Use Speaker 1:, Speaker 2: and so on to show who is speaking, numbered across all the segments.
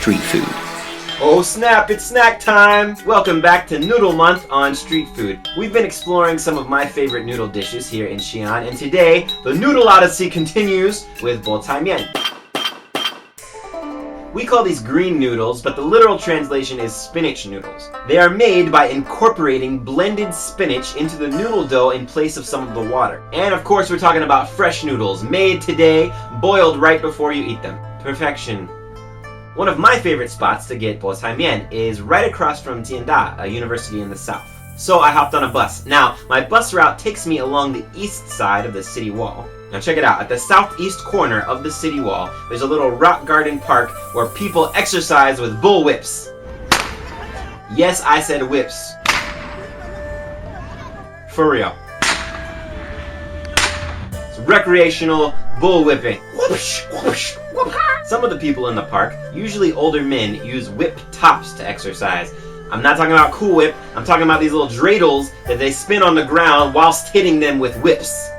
Speaker 1: street food.
Speaker 2: Oh snap, it's snack time! Welcome back to Noodle Month on Street Food. We've been exploring some of my favorite noodle dishes here in Xi'an, and today, the Noodle Odyssey continues with Bocai Mian. We call these green noodles, but the literal translation is spinach noodles. They are made by incorporating blended spinach into the noodle dough in place of some of the water. And of course we're talking about fresh noodles, made today, boiled right before you eat them. Perfection. One of my favorite spots to get Bocai Mian is right across from Jianda, a university in the south. So I hopped on a bus. Now, my bus route takes me along the east side of the city wall. Now check it out, at the southeast corner of the city wall, there's a little rock garden park where people exercise with bull whips. Yes, I said whips. For real. It's recreational bull whipping. Whoosh, whoosh, whoop. Some of the people in the park, usually older men, use whip tops to exercise. I'm not talking about Cool Whip, I'm talking about these little dreidels that they spin on the ground whilst hitting them with whips.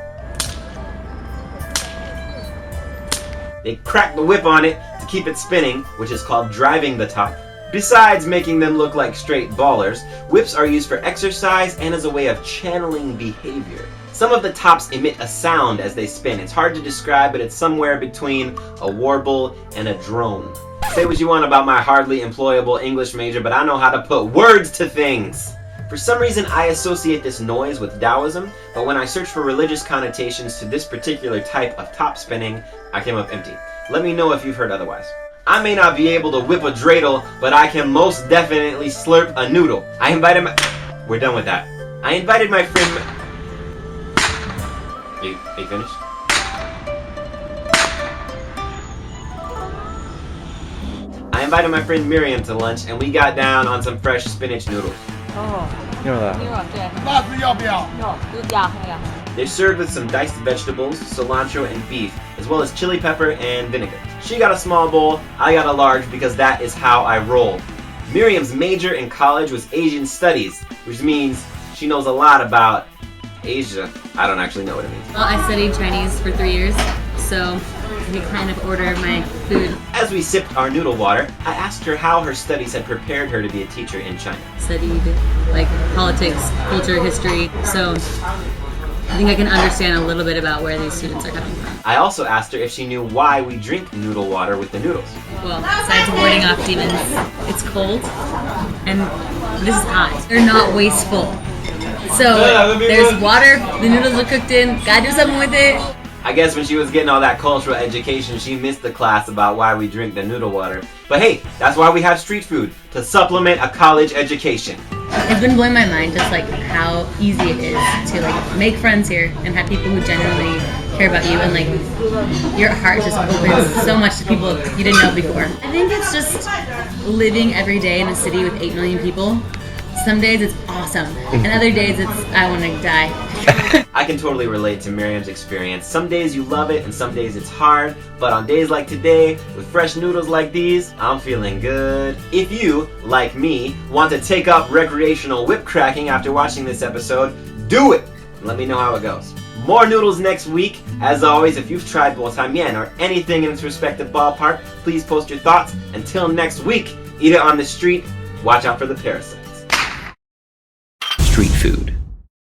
Speaker 2: They crack the whip on it to keep it spinning, which is called driving the top. Besides making them look like straight ballers, whips are used for exercise and as a way of channeling behavior. Some of the tops emit a sound as they spin. It's hard to describe, but it's somewhere between a warble and a drone. Say what you want about my hardly employable English major, but I know how to put words to things. For some reason, I associate this noise with Taoism, but when I search for religious connotations to this particular type of top spinning, I came up empty. Let me know if you've heard otherwise. I may not be able to whip a dreidel, but I can most definitely slurp a noodle. We're done with that. I invited my friend... Are you finished? I invited my friend Mian to lunch, and we got down on some fresh spinach noodles. They're served with some diced vegetables, cilantro, and beef, as well as chili pepper and vinegar. She got a small bowl, I got a large because that is how I roll. Miriam's major in college was Asian Studies, which means she knows a lot about Asia. I don't actually know what it means.
Speaker 3: Well, I studied Chinese for 3 years, so I could kind of order my food.
Speaker 2: As we sipped our noodle water, I asked her how her studies had prepared her to be a teacher in China.
Speaker 3: Studied like politics, culture, history, so I think I can understand a little bit about where these students are coming from.
Speaker 2: I also asked her if she knew why we drink noodle water with the noodles.
Speaker 3: Well, besides warding off demons, it's cold, and this is hot. They're not wasteful. So, there's water, the noodles are cooked in, gotta do something with it.
Speaker 2: I guess when she was getting all that cultural education, she missed the class about why we drink the noodle water. But hey, that's why we have street food, to supplement a college education.
Speaker 3: It's been blowing my mind just like how easy it is to like make friends here and have people who genuinely care about you, and like your heart just opens so much to people you didn't know before. I think it's just living every day in a city with 8 million people. Some days it's awesome, and other days it's I want to die.
Speaker 2: I can totally relate to Miriam's experience. Some days you love it and some days it's hard, but on days like today, with fresh noodles like these, I'm feeling good. If you, like me, want to take up recreational whip cracking after watching this episode, do it! Let me know how it goes. More noodles next week. As always, if you've tried Bocai Mian or anything in its respective ballpark, please post your thoughts. Until next week, eat it on the street. Watch out for the parasites.
Speaker 1: Street food.